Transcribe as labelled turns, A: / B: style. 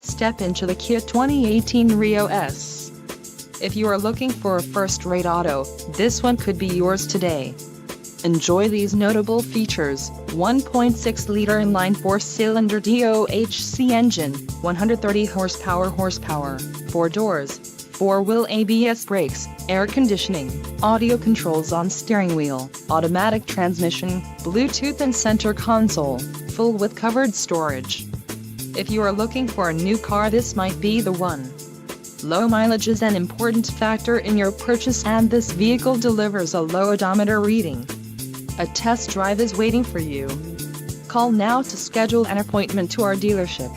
A: Step into the Kia 2018 Rio S. If you are looking for a first-rate auto, this one could be yours today. Enjoy these notable features: 1.6-liter inline 4-cylinder DOHC engine, 130 horsepower, 4 doors, 4-wheel ABS brakes, air conditioning, audio controls on steering wheel, automatic transmission, Bluetooth and center console, full with covered storage. If you are looking for a new car, this might be the one. Low mileage is an important factor in your purchase, and this vehicle delivers a low odometer reading. A test drive is waiting for you. Call now to schedule an appointment to our dealership.